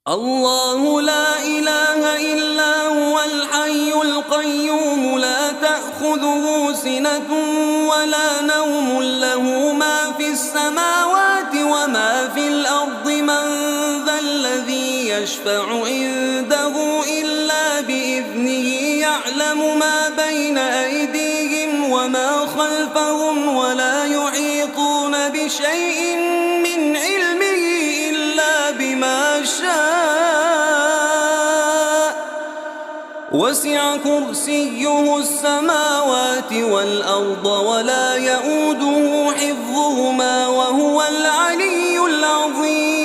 الله لا إله إلا هو الحي القيوم لا تأخذه سنة ولا نوم له ما في السماوات وما في الأرض من ذا الذي يشفع عنده إلا بإذنه يعلم ما بين أيديهم وما خلفهم ولا يحيطون بشيء من علمه إلا بما شاء وسع كرسيه السماوات والأرض ولا يئوده حفظهما وهو العلي العظيم